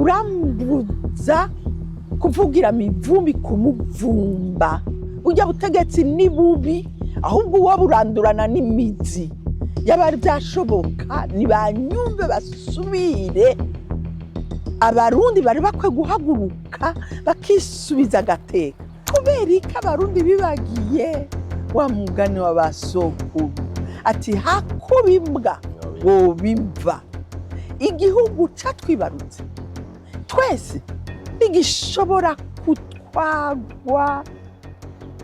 urambuza kuvugira mivumbi kumuvumba. Ujya butegetsi ni bubi ahubwo uwo burandurana n'imizi. Yabari byashoboka nibanyumve basubire. Abarundi bari bakwe guhaguruka bakisubiza agateka. Kubera iki abarundi bibagiye wa mugani w'abasokuru ati hakubimbwa wo bimva. Igihugu catwibarutse twese ntigishobora kutwagwa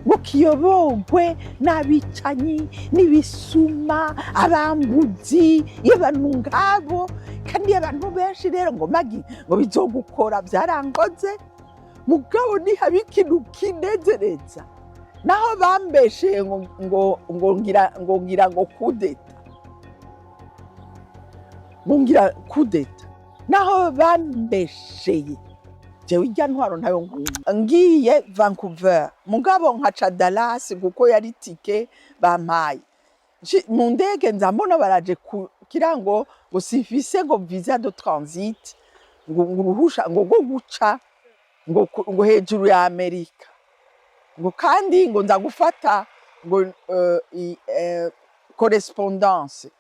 ngo kiyobogwe n'abicanyi n'ibisuma abambuzi y'abantu ngabo. Kandi abantu benshi rero ngo magi ngo bizogukora byarangoze mugabo ni habi ikintu kinezereza. Naho bambeshe ngo ngira kudeta. Mungira kudeta. Naho bambesheye. Jewe ijya ntwaro ntayo ngumva. Ngiye Vancouver. Mugabo nkaca Dallas kuko yari tike bampaye. Mu ndege nzambona baraje kirango ngo sifise ngo visa de transit ngo ruhusha ngo guca ngo hejuru ya Amerika. Ngo kandi ngo nza gufata ngo correspondance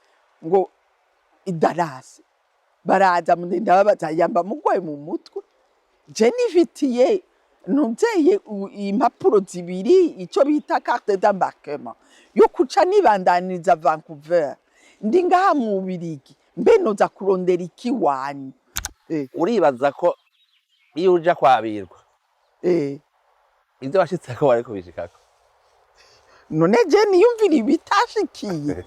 ngo Dallas. Baraza mundinda babaza yamba mugwaye mu mutwe. Je nifitiye nuzeye impapuro zibiri ico bita carte d'embarquement yo kuca nibandaniza Vancouver. Ndi ngaha mu Birigi mbe noza kurondera iki wanyu. Uribaza ko iyo uja kwabirwa ivyo washitseko wariko bishikako? None je niyumvira ibitashikiye.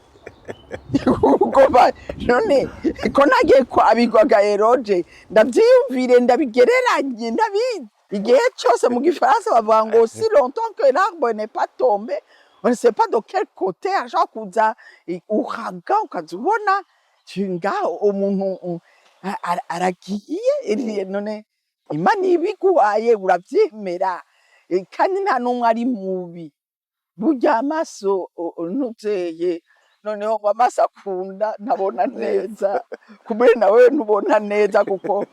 None ko nagiye kwabirwaga eroje ndavyiyumvire ndabigereranye ndabizi. Igihe cyose mu Gifaransa bavuga ngo si longtemps que l'arbre n'est pas tombé on ne sait pas de quel côté ashaka kuza uhaga ukazubona cinga umuntu aragiye. None Imana ibiguhaye uravyemera kandi nta numwe ari mubi. Burya amaso ntuzeye noneho ngo amaso akunda ntabona neza. Kumbe nawe ntubona neza kuko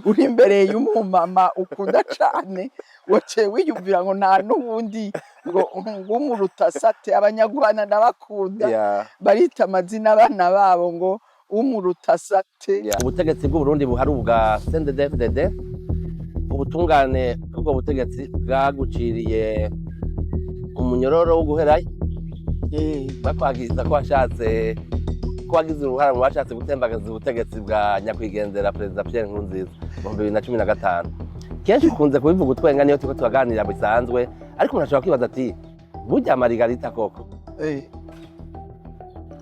uri imbere y'umumama ukunda cane. Wace wiyumvira ngo nta n'ubundi ngo umuruta sate. Abanyarwanda ndabakunda barita amazina abana babo ngo umuruta sate. Ubutegetsi bw'u Burundi buhari ubwa CNDD-FDD ubutungane ubwo butegetsi bwaguciriye umunyororo wo guherayo. Bakwagiza ko washatse ko wagize uruhara mu bashatse gutembagaza ubutegetsi bwa nyakwigendera Perezida Pierre Nkurunziza mu 2015. Kenshi ukunze kubivuga utwenga niyo tuko tubaganira bisanzwe ariko unashobora kwibaza ati burya Margarita koko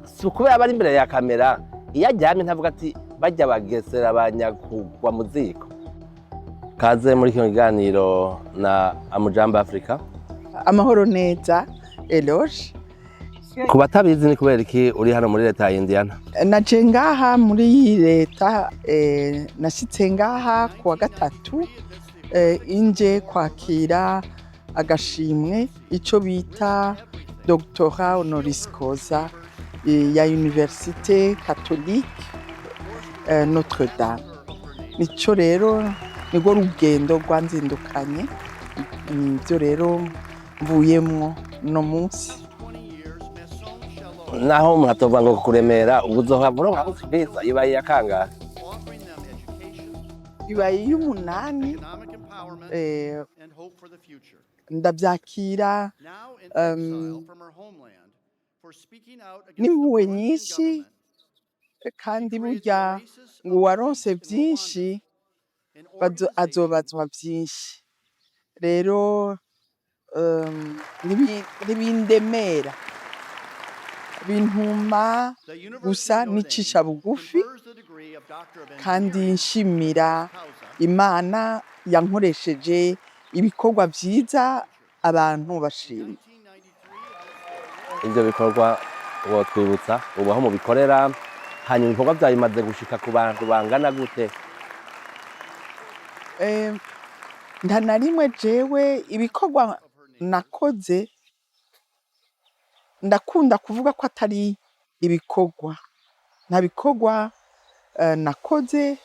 si kubera bari imbere ya kamera iyo ajyamye ntavuga ati bajya bagesera abanyakugwa mu ziko. Kaze muri kino kiganiro na Amujambo Africa. Amahoro neza Eloge. Ku batabizi ni kubera iki uri hano muri leta ya Indiana? Naje ngaha muri iyi leta nashitse ngaha kuwa gatatu inje kwakira agashimwe ico bita doctorat honoris causa ya Université catholique Notre Dame. Nico rero nigo rugendo rwanzindukanye. Nivyo rero mvuyemwo no munsi. Naho muratova ngo kuremera ubuzohavura nk'abufisa ibaye yakanga ibaye y'umunani ndabyakira n'impuhwe nyinshi kandi burya ngo waronse byinshi azobazwa byinshi. Rero ntibindemera bintuma gusa nicisha bugufi kandi nshimira Imana yankoresheje ibikorwa byiza abantu bashimye. Ibyo bikorwa uwo twibutsa ubaho mu bikorera hanyuma ibikorwa byayimaze gushika ku bantu bangana gute? Nta na rimwe jewe ibikorwa nakoze ndakunda kuvuga ko atari ibikorwa. Nta bikorwa nakoze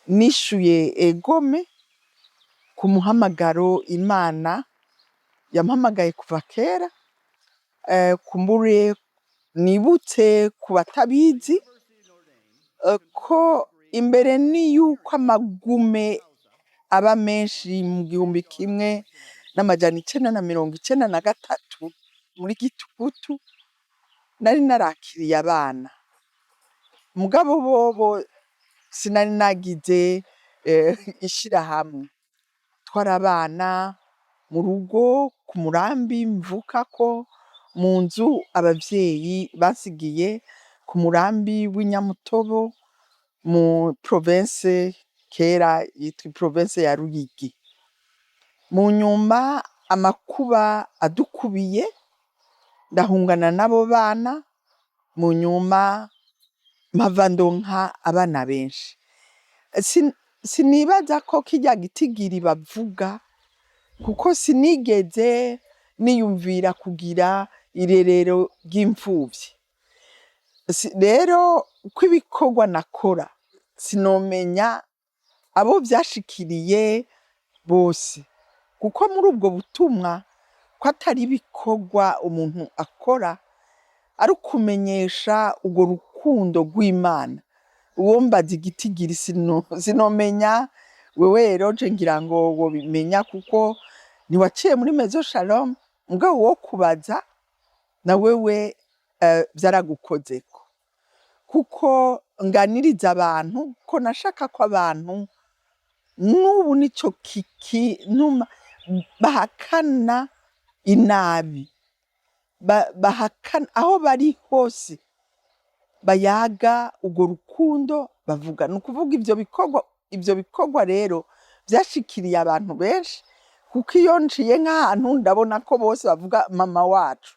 nishuye egome ku muhamagaro Imana yampamagaye kuva kera. Kumbure nibutse ku batabizi ko imbere ni yuko amagume aba menshi mu 1993 muri Gitugutu nari narakiriye abana, mugabo bobo sinari nagize ishirahamwe. Twari abana mu rugo ku Murambi mvukako, mu nzu abavyeyi basigiye ku Murambi w'Inyamutobo mu province kera yitwa province ya Ruyigi. Mu nyuma amakuba adukubiye ndahungana n'abo bana, mu nyuma mpava ndonka abana benshi. Sinibaza ko kirya gitigiri bavuga kuko sinigeze niyumvira kugira irerero ry'imfuvyi. Rero ko ibikorwa nakora sinomenya abo vyashikiriye bose, kuko muri ubwo butumwa ko atari ibikorwa umuntu akora ari ukumenyesha urwo rukundo rw'Imana. Uwo mbaza igitigiri sinomenya, wewe Roje ngira ngo wobimenya kuko niwaciye muri Maison Shalom, mugabo wo kubaza na wewe vyaragukozeko, kuko nganiriza abantu ko nashaka ko abantu n'ubu nico numa bahakana inabi, bahakana aho bari hose bayaga urwo rukundo bavuga. Nukuvuga ivyo bikorwa rero vyashikiriye abantu benshi, kuko iyo nciye nk'ahantu ndabona ko bose bavuga mama wacu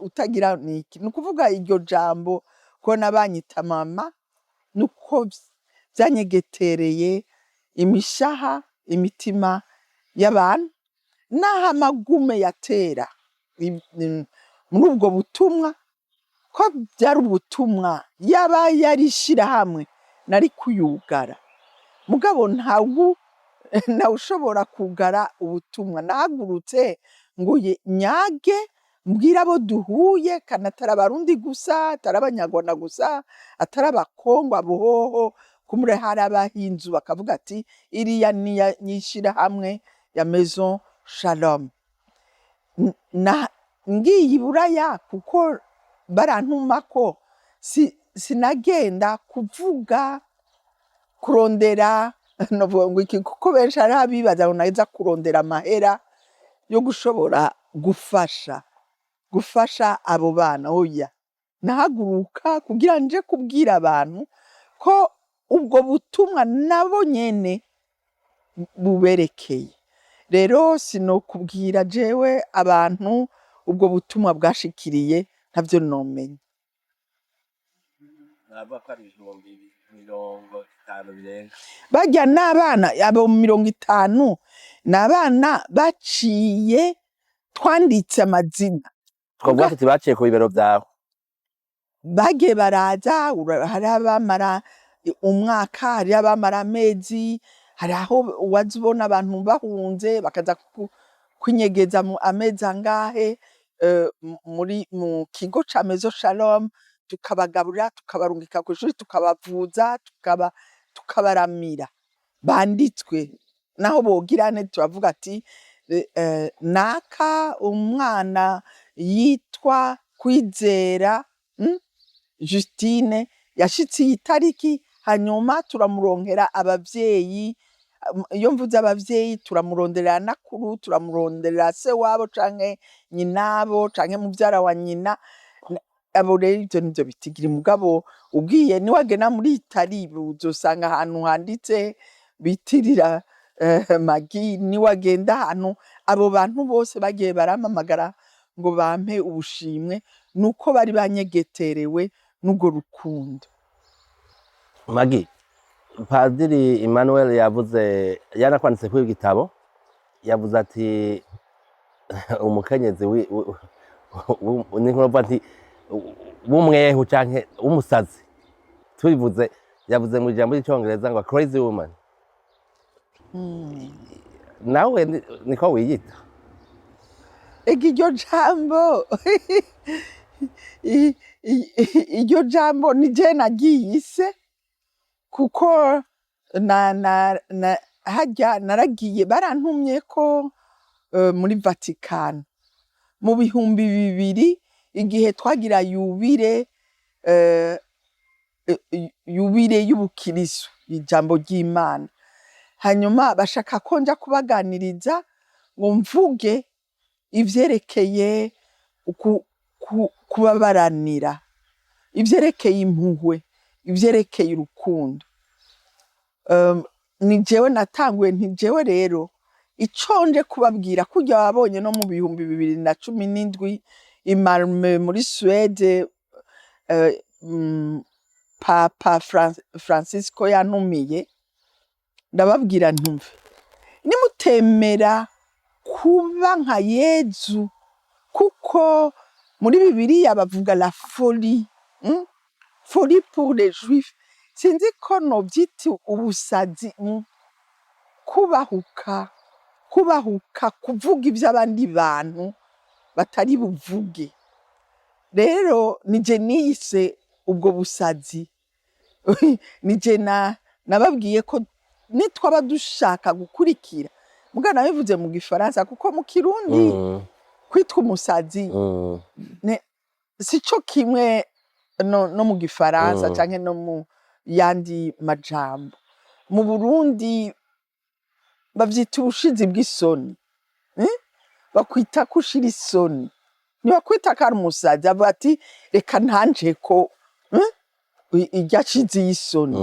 utagira niki. Nukuvuga iryo jambo ko nabanyita mama nuko vyanyegetereye imishaha imitima y'abantu, naho amagume yatera muri ubwo butumwa ko byari ubutumwa yaba yarishira hamwe nari kuyugara, mugabo ntawe ushobora kugara ubutumwa. Nahagurutse ngo nyage mbwira abo duhuye, kana atari abarundi gusa, atari abanyarwanda gusa, atari abakongo, abohoho kumure hari abahinzu bakavuga ati iriya nishira hamwe ya Maison Shalom. Ngiye iburaya kuko barantumako, sinagenda kuvuga kurondera novuga ngo iki, kuko benshi ari abibaza ngo naheza kurondera amahera yo gushobora gufasha abo bana. Oya, nahaguruka kugira nje kubwira abantu ko ubwo butumwa nabo nyene buberekeye. Rero sinokubwira jewe abantu ubwo butumwa bwashikiriye ntavyo nomenya. Barya n'abana abo 50 n'abana baciye twanditse amazina. Twavuga tuti baciye ku bibero vyawe. Bagiye baraza, hari abamara umwaka, hari abamara amezi, hari aho wazibona abantu bahunze bakaza kwinyegeza mu amezi angahe mu kigo ca Maison Shalom, tukabagaburira, tukabarungika kw'ishuri, tukabavuza, tukabaramira. Banditswe naho bogirane turavuga ati naka umwana yitwa Kwizera Justine yashitse itariki, hanyuma turamuronkera abavyeyi. Iyo mvuze abavyeyi turamurondera nakuru, turamurondera se wabo canke nyinabo canke muvyara wa nyina. Abo rero ivyo nivyo bitigira, mugabo ugiye niwagena muri Itali uzosanga ahantu handitse bitirira Magi. Niwagenda ahantu abo bantu bose bagiye baramamagara ngo bampe ubushimwe, nuko bari banyegeterewe n'urwo rukundo. Magi, Padiri Emmanuel yavuze, yanakwanditse ku igitabo, yavuze ati umukenyezi w'umwehu canke w'umusazi, tubivuze yavuze mu ijambo ry'icyongereza ngo crazy woman. Nawe niko wiyita? Iryo jambo iryo jambo ni je nagiyise kuko hajya naragiye barantumye ko muri Vatican mu 2000 igihe twagira yubire y'ubukirisu ijambo ry'Imana, hanyuma bashaka ko nja kubaganiriza ngo mvuge ivyerekeye kubabaranira, ivyerekeye impuhwe, ivyerekeye urukundo. Ni jewe natanguye nti jewe rero ico nje kubabwira kurya wabonye no mu 2017 i Malmö muri Suède, Papa Francisco yantumiye ndababwira ntumve nimutemera kuba nka Yezu, kuko muri Bibiliya bavuga la folie, folie pour les Juifs. Sinzi ko novyita ubusazi, kubahuka kuvuga ivy'abandi bantu batari buvuge. Rero nije nise ubwo busazi nije nababwiye ko nitwaba dushaka gukurikira mugana bivuze mu Gifaransa, kuko mu Kirundi kwitwa umusazi sico kimwe no mu Gifaransa canke no mu yandi majambo. Mu Burundi bavyita ubushizi bw'isoni, bakwita kushira isoni, nibakwita ko ari umusazi avuga ati reka ntanje ko irya shizi y'isoni,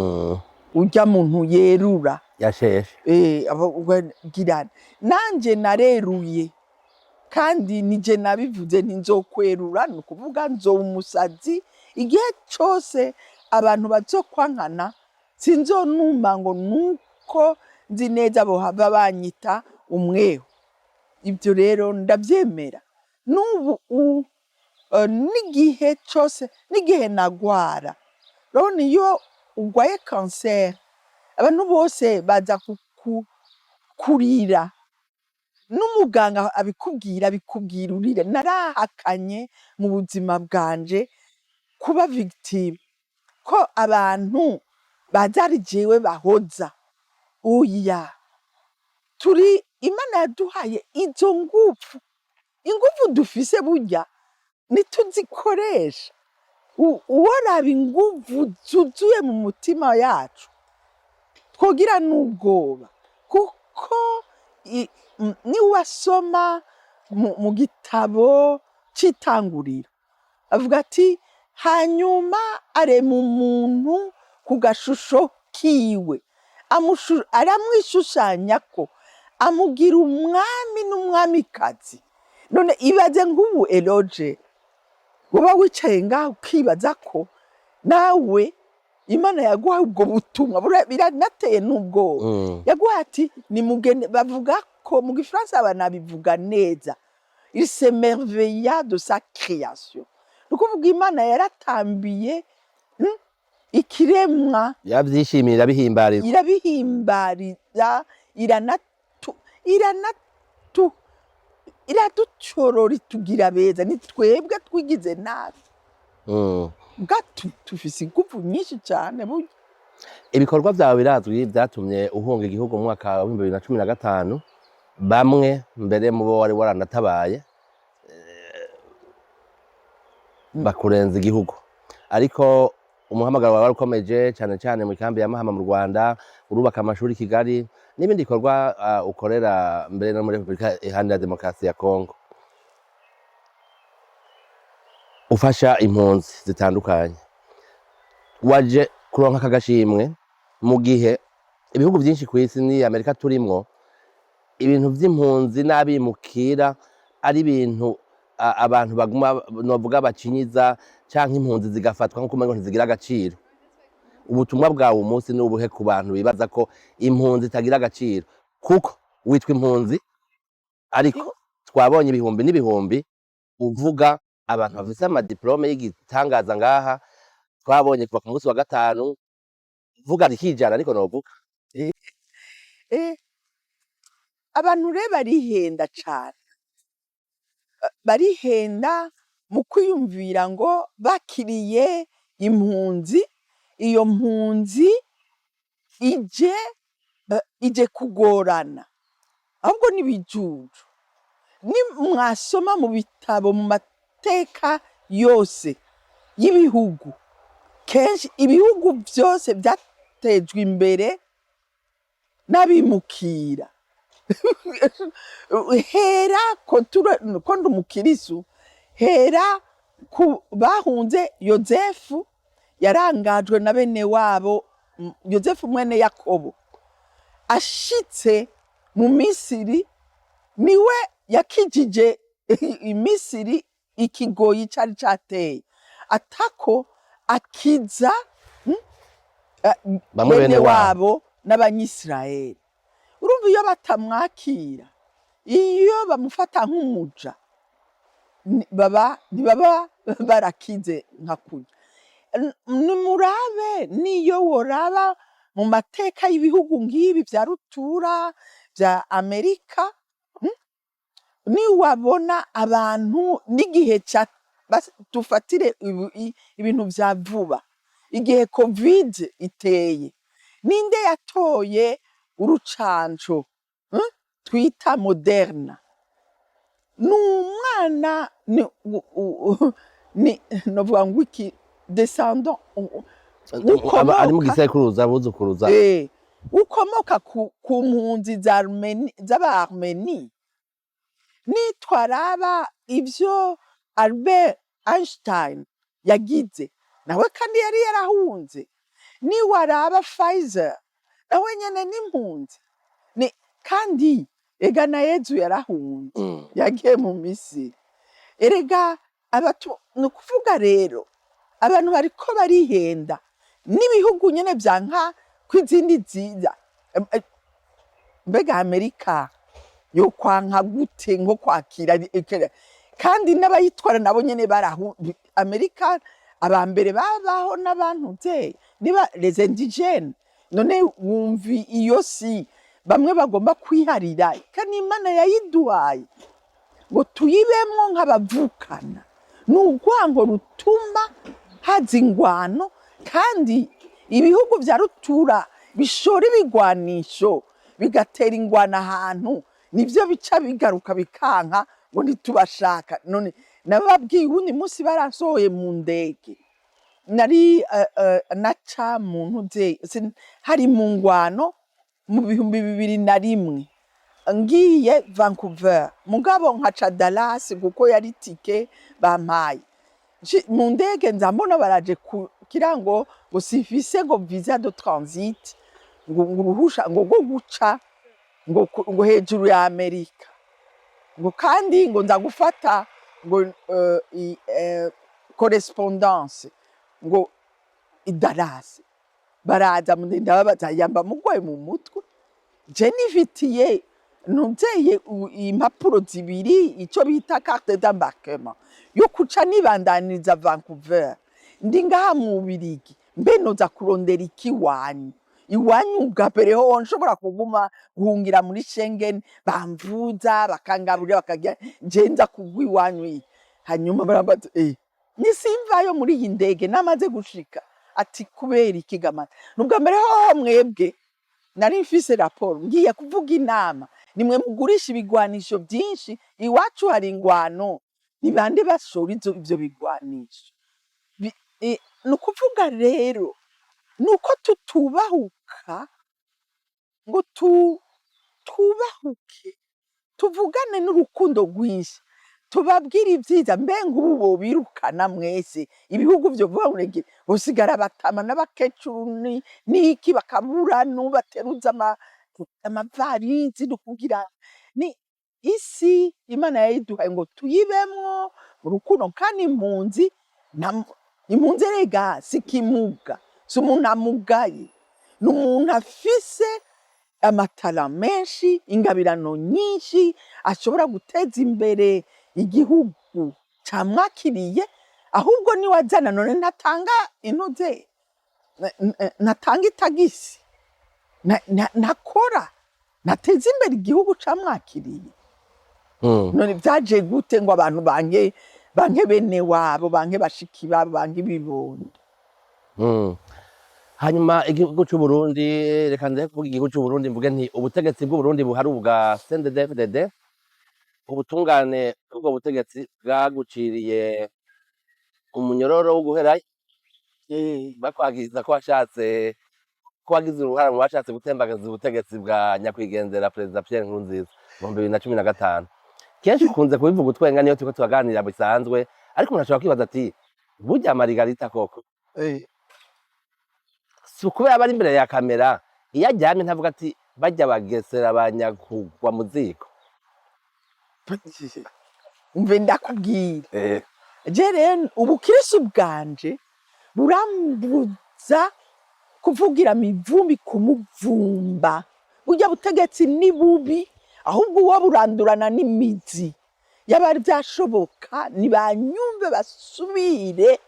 urya muntu yerura yasheshe girana. Nanje nareruye kandi nije nabivuze ntinzokwerura, ni ukuvuga nzoba umusazi igihe cose abantu bazokwankana, sinzonuma ngo nuko nzi neza bohava banyita umweho. Ibyo rero ndavyemera. N'ubu n'igihe cose, n'igihe nagwara, rero iyo ugwaye cancer abantu bose baza kurira, n'umuganga abikubwira urire. Narahakanye mu buzima bwanje kuba victime, ko abantu bazari jewe bahoza. Oya, turi Imana yaduhaye izo nguvu, inguvu dufise burya nituzikoresha. Uworaba inguvu zuzuye mu mutima yacu twogira n'ubwoba, kuko niwasoma mu gitabo c'Itanguriro avuga ati hanyuma arema umuntu ku gashusho kiwe, aramwishushanyako, amugira umwami n'umwamikazi. None ibaze nk'ubu Eloge woba wicaye ngaho ukibaza ko nawe Imana yaguhaye ubwo butumwa, biranateye n'ubwoba. Yaguhaye ati nimugende, bavuga ko mu Gifaransa banabivuga neza, il s'émerveilla de sa création. Nukuvuga Imana yaratambiye ikiremwa, yavyishimira irabihimbariza, iraducorora itugira beza. Ni twebwe twigize nabi, tufise inguvu nyinshi cane. Ibikorwa vyawe birazwi vyatumye uhunga igihugu mu mwaka wa 2015, bamwe mbere mu bo wari waranatabaye bakurenza igihugu, ariko umuhamagaro wawe ukomeje cyane cyane mu kambi ya Mahama mu Rwanda, urubaka amashuri Kigali n'ibindi bikorwa ukorera mbere no muri Republika Iharanira Demokarasi ya Kongo. Ufasha impunzi zitandukanye, waje kuronka akagashimwe mu gihe ibihugu byinshi ku isi ni Amerika turimwo, ibintu vy'impunzi n'abimukira ari ibintu abantu baguma novuga bacinyiza canke impunzi zigafatwa nko kumengo ntizigira agaciro. Ubutumwa bwawe umunsi ni ubuhe ku bantu bibaza ko impunzi itagira agaciro? Kuko witwa impunzi, ariko twabonye ibihumbi n'ibihumbi uvuga abantu bafise amadiplome y'igitangaza ngaha. Twabonye kuva ku munsi wa gatanu vuga rikijana ariko novuga eh, abantu rero barihenda cane, barihenda mu kwiyumvira ngo bakiriye impunzi, iyo mpunzi ije kugorana, ahubwo n'ibijuju. Mwasoma mu bitabo, mu mateka yose y'ibihugu, kenshi ibihugu byose byatejwe imbere n'abimukira. Hera ko ndi umukirisu, hera ku bahunze Yozefu, yarangajwe na bene wabo, Yozefu mwene Yakobo ashitse mu Misiri, niwe yakijije Misiri ikigoyi cari cateye, atako akiza bene wabo n'Abanyisirayeli. Urumva iyo batamwakira, iyo bamufata nk'umuja, ntibaba barakize nka kurya. Nimurabe niyo woraba mu mateka y'ibihugu ngibi vya rutura vya Amerika, niwabona abantu n'igihe tufatire ibintu vya vuba, igihe Covid iteye, ninde yatoye urucanco twita Moderna? N'umwana novuga ngo iki descendant ari mu gisekuruza buzukuruza ukomoka ku mpunzi z'Aba-Armeni. Nitwaraba ivyo Albert Einstein yagize, nawe kandi yari yarahunze. Niwaraba Pfizer, nawe nyene n'impunzi. Kandi ega na Yezu yarahunze, yagiye mu Misiri. Erega nukuvuga rero, abantu bariko barihenda n'ibihugu nyene vyanka kw'izindi nziza. Mbega Amerika yo kwanka gute nko kwakira? Kandi n'abayitwara nabo nyene Amerika abambere babaho n'abantu niba les indigènes. None wumvi iyo si bamwe bagomba kwiharira, kandi Imana yayiduhaye ngo tuyibemwo nk'abavukana. N'urwango rutuma haza ingwano, kandi ibihugu vya rutura bishora ibigwanisho bigatera ingwano ahantu, nivyo bica bigaruka bikanka ngo ntitubashaka. None nababwiye uwundi munsi baransohoye mu ndege, nari naca muntu hari mu ngwano mu 2001 ngiye Vancouver, mugabo nkaca Dallas kuko yari tike bampaye. Mu ndege nza mbona baraje kugira ngo sifise ngo visa de transit, ngo uruhusha ngo guca ngo hejuru ya Amerika, ngo kandi ngo nza gufata ngo correspondance ngo i Dallas. Baraza ndababaza yamba mugwaye mu mutwe, je nifitiye nuzeye impapuro zibiri, ico bita carte d'embarquement yo kuca nibandaniza Vancouver. Ndi ngaha mu Bubiligi, mbe noza kurondera iki iwanyu gapereho nshobora kuguma guhungira muri Schengen, bamvuza bakangaburira bakagira je nza kugwa iwanyu. Hanyuma barabaza nisimvayo muri iyi ndege namaze gushika, ati kubera iki gamana? Nubwa mbere ho mwebwe nari mfise raporo ngiye kuvuga inama, nimwe mugurisha ibigwanisho byinshi, iwacu hari ingwano, ni bande bashora ivyo bigwanisho? Nukuvuga rero nuko tutubahuka ngo tubahuke, tuvugane n'urukundo rwinshi, tubabwira ivyiza. Mbe ngubu bobirukana mwese ibihugu vyo vuga ngo bosigara batama n'abakecuru niki bakabura n'ubateruza amavarizi nukugira ni isi Imana yayiduhaye ngo tuyibemwo mu rukundo. Kandi impunzi rega sikimuga, si umuntu amugaye, ni umuntu afise amatara menshi, ingabirano nyinshi, ashobora guteza imbere igihugu camwakiriye. Ahubwo niwe azana, none ntatanga intuze natanga itagisi nakora nateza imbere igihugu camwakiriye. None vyaje gute ngo abantu banke bene wabo, banke bashiki babo, banke ibibondo? Hanyuma igihugu c'u Burundi, reka ndeke kuvuga igihugu c'u Burundi mvuge nti ubutegetsi bw'u Burundi buhari ubwa CNDD-FDD, ubutungane bw'ubwo butegetsi bwaguciriye umunyororo wo guherayo, bakwagiriza ko washatse ko wagize uruhara mu bashatse gutembagaza ubutegetsi bwa nyakwigendera Perezida Pierre Nkurunziza mu 2015. Kenshi ukunze kubivuga utwenga niyo turiko turaganira bisanzwe, ariko umuntu ashobora kwibaza ati burya Margarita koko si ukubera bari imbere ya kamera, iyo aryamye ntavuga ati bajya bagesera banyakugwa mu ziko? Umve ndakubwira, je rero ubukristo bwanje burambuza kuvugira mivumbi kumuvumba. Burya butegetsi ni bubi, ahubwo uwo burandurana n'imizi. Yabari byashoboka nibanyumve basubire,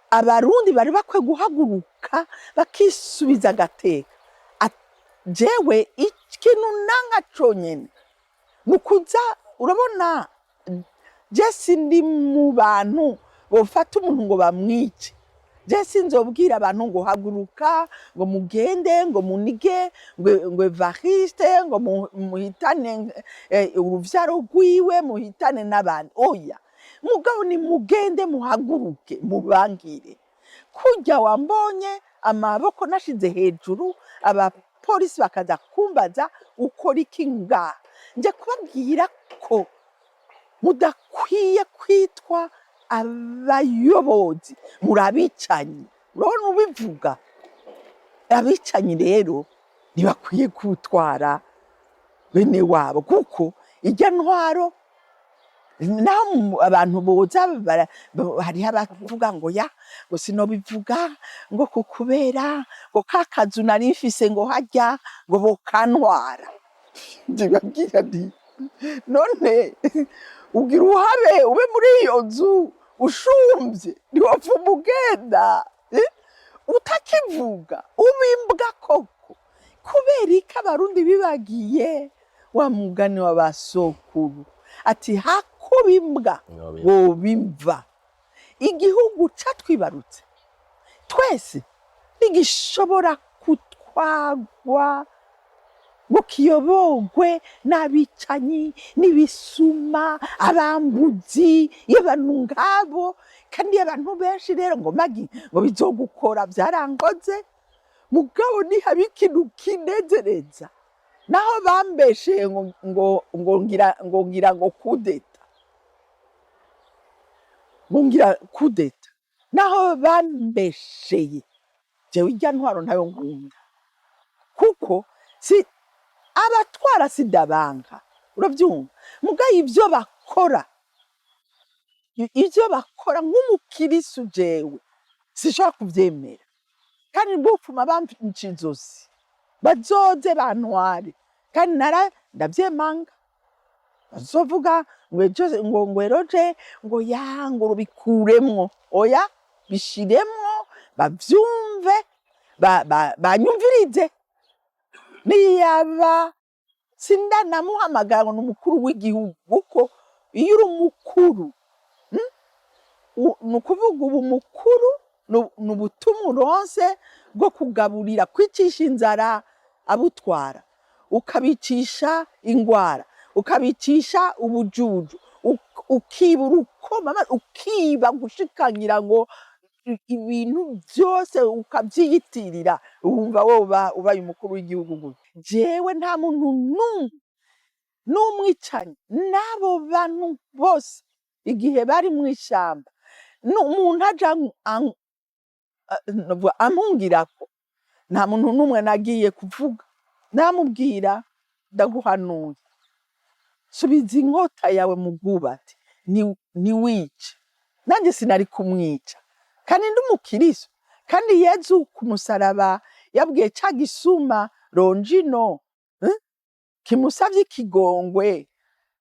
abarundi bari bakwe guhaguruka bakisubiza agateka. Jewe ikintu nanga conyene nukuza, urabona je sindi mu bantu bofata umuntu ngo bamwice. Je sinzobwira abantu ngo haguruka, ngo mugende, ngo munige, ngo Evariste, ngo muhitane uruvyaro rwiwe, muhitane n'abandi. Oya, mugabo ni mugende muhaguruke mubangire. Kurya wambonye amaboko nashize hejuru, abapolisi bakaza kumbaza ukora iki ngaha. Nje kubabwira ko mudakwiye kwitwa abayobozi, murabicanyi. Urabona ubivuga, abicanyi rero ntibakwiye gutwara bene wabo, kuko irya ntwaro naho abantu boza hariho abavuga ngo ya ngo sinobivuga ngo kukubera ngo kakazu nari mfise ngo harya ngo bokantwara. Ndibabwira nti none ugira uhabe ube muri iyo nzu ushumvye ntiwapfuma ugenda utakivuga ubimbwa koko. Kubera iki abarundi bibagiye wa mugani wa basokuru ati hakuba imbwa wobimva. Igihugu catwibarutse twese ntigishobora kutwagwa ngo kiyobogwe n'abicanyi n'ibisuma, abambuzi, y'abantu ngabo. Kandi abantu benshi rero ngo magi ngo bizogukora byarangoze, mugabo ni habi ikintu kinezereza. Naho bambeshe ngo ngira kudeta, ngira kudeta, naho bambesheye jewe irya ntwaro ntayo nkunda, kuko si abatwara sidabanga, uravyumva. Mugaye ivyo bakora nk'umukirisu jewe sishobora kuvyemera. Kandi bupfuma bampica inzozi bazoze bantware, kandi ndavyemanga. Bazovuga ngo eroje ngo ngo rubikuremwo. Oya, bishiremwo bavyumve, banyumvirize. Niyaba sindanamuhamagara ngo n'umukuru w'igihugu, kuko iyo uri umukuru nukuvuga ubu mukuru nubutumwa uronse bwo kugaburira, kwicisha inzara abutwara, ukabicisha ingwara, ukabicisha ubujuju, ukibura ukoma, ukiba gushikangira ngo ibintu byose ukavyiyitirira. Wumva woba ubaye umukuru w'igihugu gute? Jewe nta muntu n'umwicanyi n'abo bantu bose igihe bari mu ishamba umuntu aja ampungirako, nta muntu n'umwe nagiye kuvuga. Namubwira ndaguhanuye, subiza inkota yawe mu bwubati, niwice. Nanjye sinari kumwica, kandi ndi umukirisu. Kandi Yezu ku musaraba yabwiye ca gisuma Rongino kimusavye ikigongwe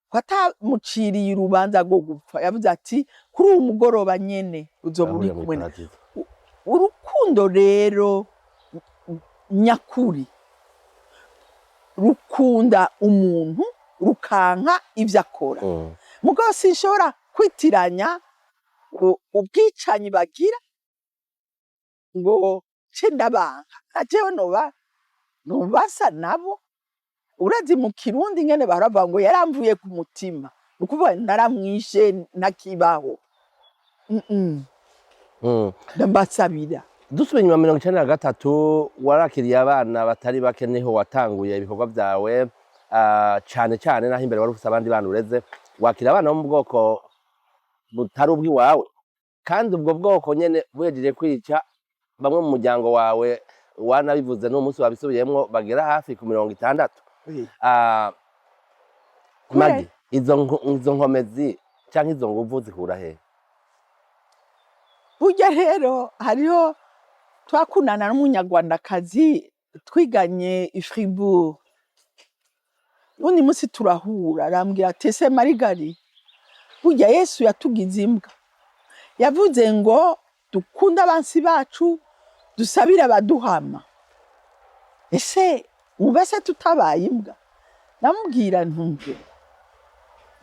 ko atamuciriye urubanza rwo gupfa, yavuze ati kuri uwo mugoroba nyene uzoba uri kumwe. urukundo rero nyakuri rukunda umuntu rukanka ivyo akora mugabo sinshobora kwitiranya ubwicanyi bagira ngo ce ndabanka najewe nobasa nabo urazi mu kirundi ngene baravuga ngo yaramvuye ku mutima ukuvuga naramwishe nakibaho ndambasabira dusubiye inyuma 1993 warakiriye abana batari bake niho watanguye ibikorwa byawe cane naho imbere wari ufise abandi bana ureze wakira abana bo mu bwoko butari ubw'iwawe kandi ubwo bwoko nyene buhejeje kwica bamwe mu muryango wawe wanabivuze n'umunsi wabisubiyemwo bagera hafi ku 60 Magi izo nkomezi canke izo nguvu zikura he burya rero hariho twakundana n'umunyarwandakazi twiganye i Fribourg undi munsi turahura arambwira ati ese Marigari burya Yesu yatugize imbwa yavuze ngo dukunda abansi bacu dusabira abaduhama ese ubase tutabaye imbwa namubwira ntumve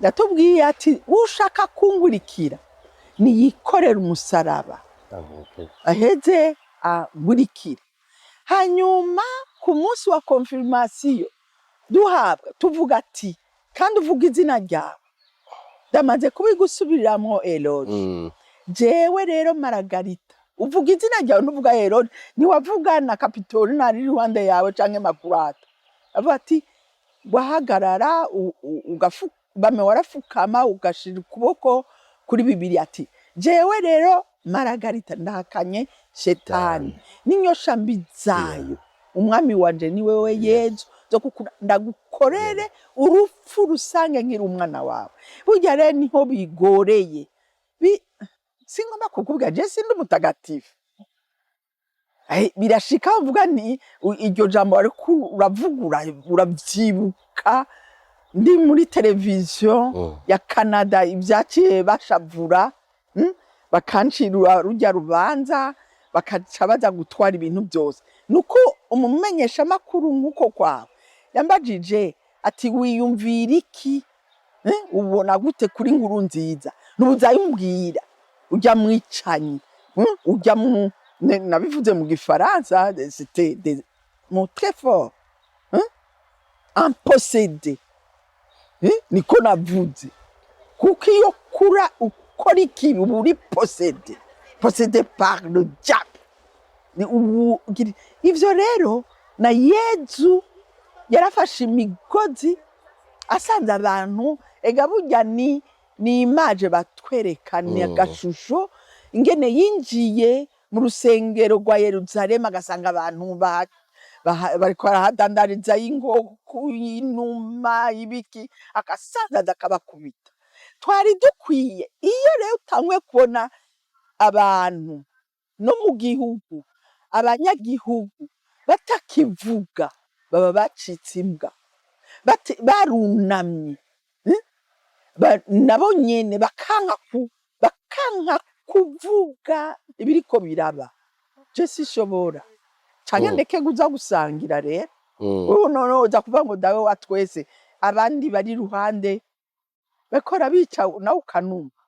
yatubwiye ati ushaka kungurikira niyikorera umusaraba aheze agurikire hanyuma ku munsi wa confirmation duhabwa tuvuga ati kandi uvuga izina ryawe ndamaze kubigusubiriramwo Elode jewe rero Maragarita uvuga izina ryawe ntuvuga Elode ntiwavuga na Kapitolina ari iruhande yawe canke Makurata avuga ati wahagarara bame warafukama ugashira ukuboko kuri Bibiliya ati jewe rero Maragarita ndahakanye shetani n'inyosha mbi zayo umwami wanje ni wewe Yezu zo ndagukorere urupfu rusange nkiri umwana wawe burya rero niho bigoreye singomba kukubwira je sindi umutagatifu birashika uvuga ni iryo jambo ariko uravugura uravyibuka ndi muri televiziyo ya Canada ibyaciye bashavura bakancirura rujya rubanza bakaca baza gutwara ibintu byose nuko umumenyesha makuru nkuko kwawe yambajije ati wiyumvira iki ubona gute kuri nkuru nziza nubuzayimbwira ujya mwicanyi ujya mu nabivuze mu gifaransa c'était des mots très forts un possédé niko navuze kuko iyo kura ukora ikibi uba uri possédé par le diable ivyo rero na Yezu yarafashe imigozi asanze abantu ega burya ni image batwerekana agashusho ingene yinjiye mu rusengero rwa Yerusalemu agasanga abantu bariko barahadandariza inkoko inuma ibiki akasanza akabakubita twari dukwiye iyo rero utangwe kubona abantu no mu gihugu abanyagihugu batakivuga baba bacitse imbwa barunamye nabo nyene bakanka kuvuga ibiriko biraba je sishobora canke ndeke kuza gusangira rero none uza kuvuga ngo dawe watwese abandi bari iruhande bakora bica nawe ukanumva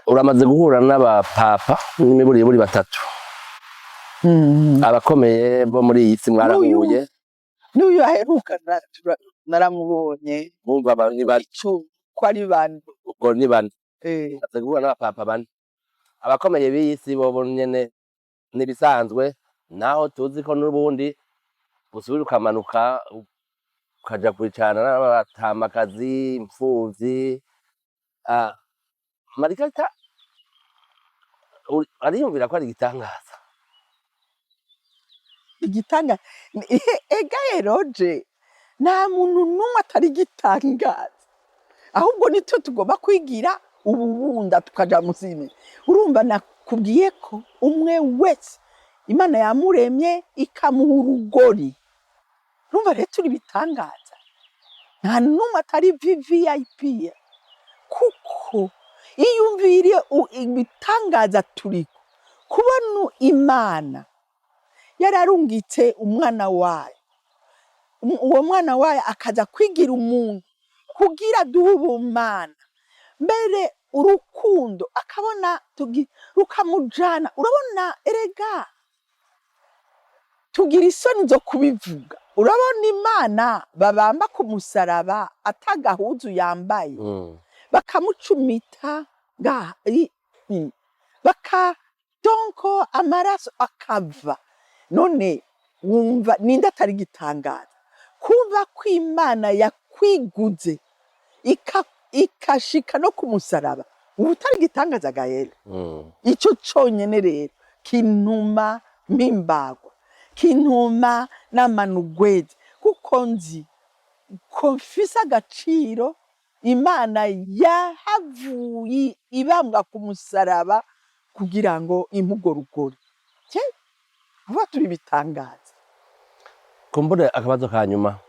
uramaze guhura n'abapapa n'imiburiburi batatu abakomeye bo muri iyi si mwarahuye n'uyu aheruka naramubonye bumva abantu ko ari bane ubwo ni bane amaze guhura n'abapapa bane abakomeye b'iyi si bo nyene nibisanzwe naho tuzi ko n'ubundi usubira ukamanuka ukaja kwicarana n'abatamakazi imfuvyi Margarita ariyumvira ko ari igitangaza ega Elode nta muntu n'umwe atari igitangaza ahubwo nitwe tugomba kwigira ububunda tukaja muzime urumva nakubwiye ko umwe wese Imana yamuremye ikamuha urugori urumva rero turi bitangaza nta n'umwe atari VIP kuko iyumvire ibitangaza turiko kubona Imana yararungitse umwana wayo, uwo mwana wayo akaza kwigira umuntu kugira duhe ubumana, mbere urukundo akabona rukamujana. Urabona erega tugira isoni zo kubivuga. Urabona Imana babamba ku musaraba atagahuzu yambaye, bakamucumita donko amaraso akava. None wumva ninde atari gitangaza kumva ko Imana yakwiguze ikashika no ku musaraba, ubu utari gitangaza Gael. Ico conyene rero kintuma mpimbagwa, kintuma namanugweze, kuko nzi ko mfise agaciro. Imana yahavuye ibambwa ku musaraba kugira ngo impugorugore vuba turi bitangaza. Kumbure akabazo ka nyuma,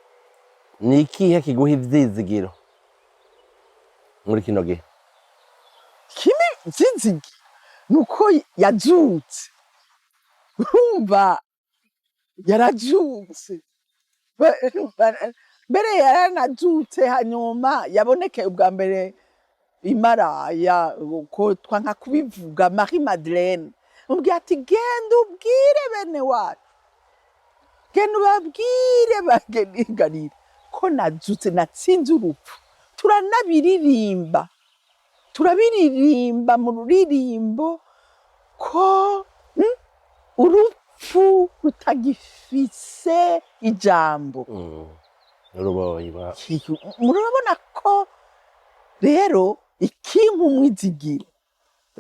ni ikihe kiguha ivyizigiro muri kino gihe? Kimi vyizigi nuko yazutse. Urumva yarajutse, mbere yaranazutse, hanyuma yabonekeye ubwa mbere Imaraya, ko twanka kubivuga, Marie Madeleine umbwiye ati genda ubwire bene wacu, genda ubabwire bagenigarire ko nazutse, natsinze urupfu. Turabiririmba mu ruririmbo ko urupfu rutagifise ijambo. Murabona ko rero ikimpa umwizigiro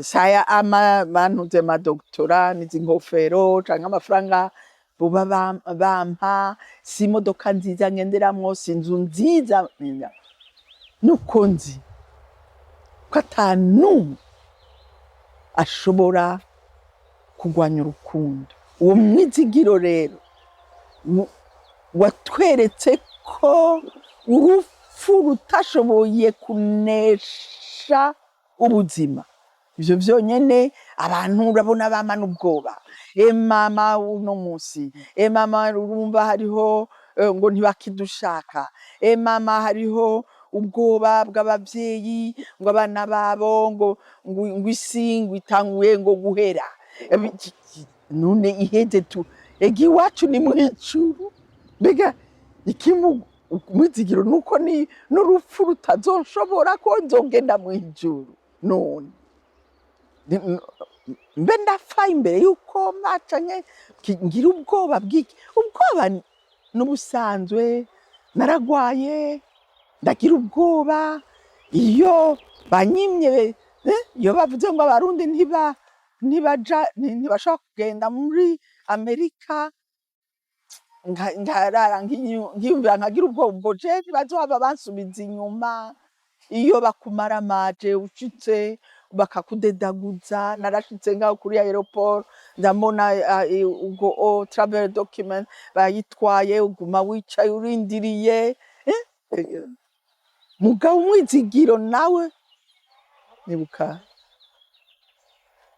saya amanuze madoktora nizi nkofero canke amafaranga buba bampa, si imodoka nziza ngenderamwo, si inzu nziza, nuko nzi ko atanu ashobora kugwanya urukundo. Uwo mwizigiro rero watweretse ko urupfu rutashoboye kunesha ubuzima. Ivyo vyonyene abantu urabona bamana ubwoba. Mama uno musi, mama urumva hariho ngo ntibakidushaka, mama hariho ubwoba bw'abavyeyi ngo abana babo ngo isi ngo itanguye ngo guhera. None iheze tu egi iwacu ni mw'ijuru. Mbega mwizigiro nuko ni n'urupfu rutazonshobora ko nzogenda mw'ijuru. None mbe ndapfa imbere yuko macanye ngira ubwoba bw'iki? Ubwoba n'ubusanzwe, naragwaye ndagira ubwoba iyo banyimye, iyo bavuze ngo abarundi ntibashobora kugenda muri Amerika, nkarara nkiyumvira nkagira ubwoba ubwo je ntibazohava bansubiza inyuma. Iyo bakumaramaje ushitse bakakudedaguza, narashitse ngaho kuri aeroport ndamona ubwo travel document bayitwaye, uguma wicaye urindiriye. Mugabo umwizigiro nawe nibuka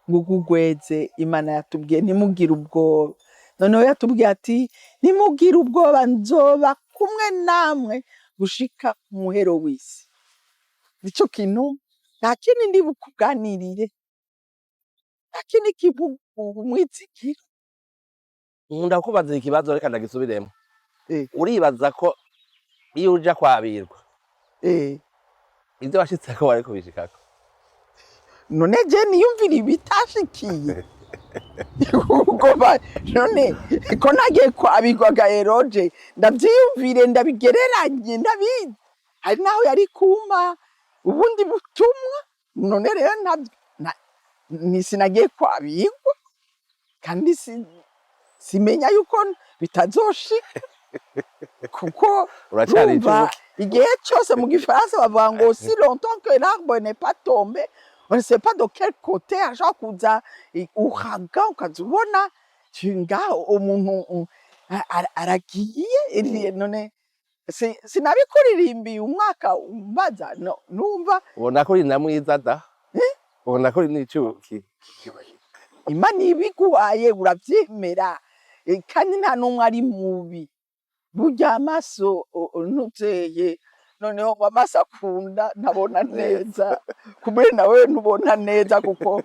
ngugugweze Imana yatubwiye ntimugire ubwoba. Noneho yatubwiye ati ntimugire ubwoba, nzoba kumwe namwe gushika muhero w'isi. Nico kintu nta kindi ndi bukuganirire, nta kindi kibu umwizigiro. Ndakubaza ikibazo reka ndagisubiremo. Uribaza ko iyo uja kwabirwa ivyo washitseko wari kubishikako? None je niyumvira ibitashikiye. None ko nagiye kwabirwa Gaeroje ndavyiyumvire, ndabigereranye, ndabizi. Hari naho yari kuma ubundi butumwa. None rero sinagiye kwabirwa kandi simenya yuko bitazoshika, kuko urumva igihe cyose mu gifaransa bavuga ngo si longtemps que l'arbre n'est pas tombé, on ne sait pas de quel côté ashobora kuza uhaga ukazubona ngaho umuntu aragiye. None sinabikuririmbiye umwaka umbaza numva ubona ko uri na mwiza da, ubona ko uri n'icuki. imana ibiguhaye uravyemera. Kandi nta n'umwe ari mubi, burya amaso ntuzeye, noneho ngo amaso akunda ntabona neza, kumbe nawe ntubona neza kuko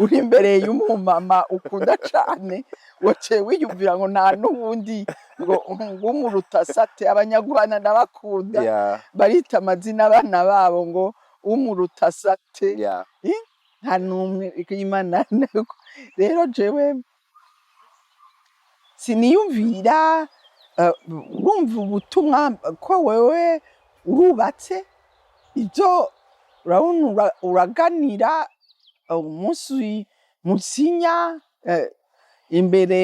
uri imbere y'umumama ukunda cane, waciye wiyumvira ngo nta n'uwundi ngo umuruta sate. Abanyarwanda ndabakunda, Yeah, barita amazina abana babo ngo umuruta sate. yeah. Nta n'umwe Imana. Rero jewe siniyumvira urumva ubutumwa ko wewe urubatse, ibyo urabona uraganira umunsi musinya imbere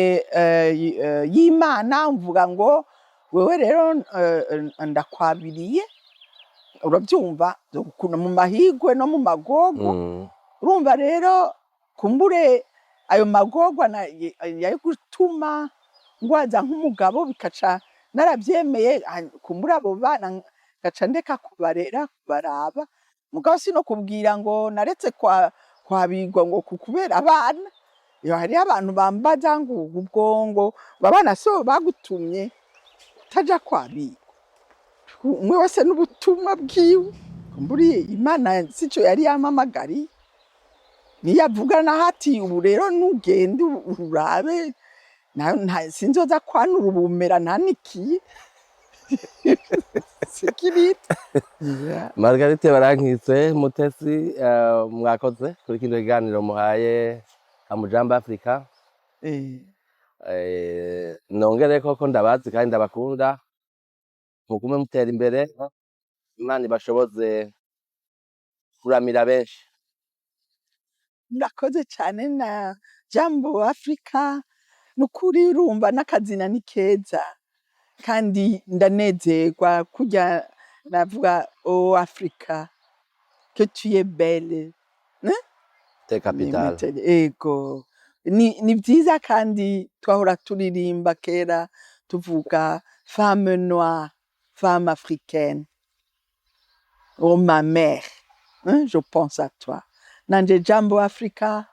y'Imana, mvuga ngo wewe rero ndakwabiriye, urabyumva, mu mahigwe no mu magorwa. Urumva rero kumbure ayo magorwa yari gutuma ngwaza nk'umugabo, bikaca narabyemeye, kumbura abo bana ngaca ndeka kubarera kubaraba, mugabo sino kubwira ngo naretse kwabigwa ngo kubera abana. Iyo hariho abantu bambaza ngo ubwongo babana so bagutumye utaja kwabigwa, umwe wese n'ubutumwa bwiwe. Kumburiye Imana sico yari yamamagariye, niyavugana hati ubu rero nugende urabe, sinzoza kwanura ubumera ntanikiye. Sikirita. Margarite Barankitse Mutesi, mwakoze kuri kino kiganiro muhaye Amujambo Africa. Nongere koko ndabazi kandi ndabakunda, mugume mutera imbere, Imana ibashoboze kuramira benshi. Murakoze cyane na Jambo Africa, nukuri urumva n'akazina ni keza, kandi ndanezerwa kujya navuga o Africa que tu es belle, Te capitale. ego ni byiza, kandi twahora turirimba kera tuvuga femme noire, femme africaine, oh ma mère, je pense à toi. Nanje Jambo Africa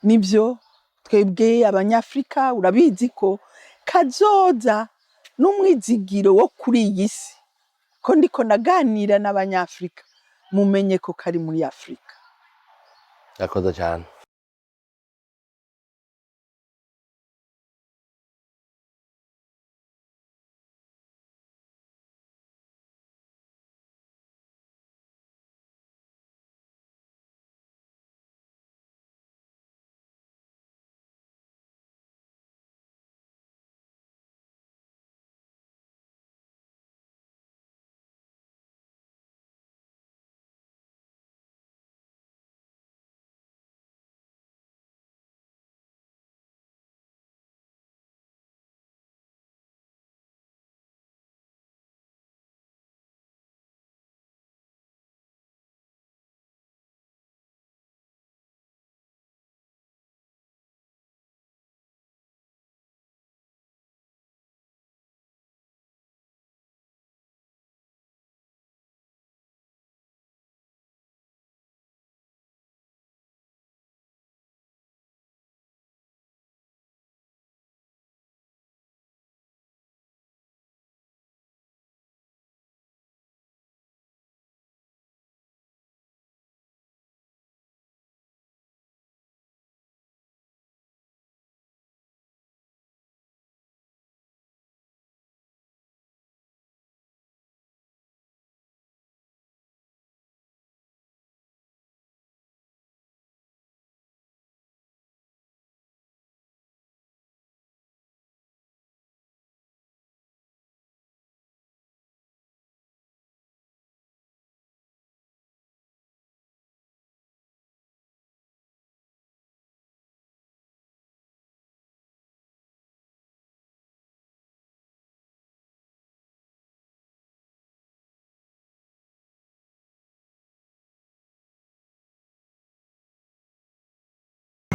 nibyo twebwe abanyafrika, urabizi ko kazoza n'umwizigiro wo kuri iyi si, ko ndiko naganira n'abanyafrika, mumenye ko kari muri Afrika. Yakoze cyane.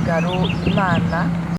Garo Imana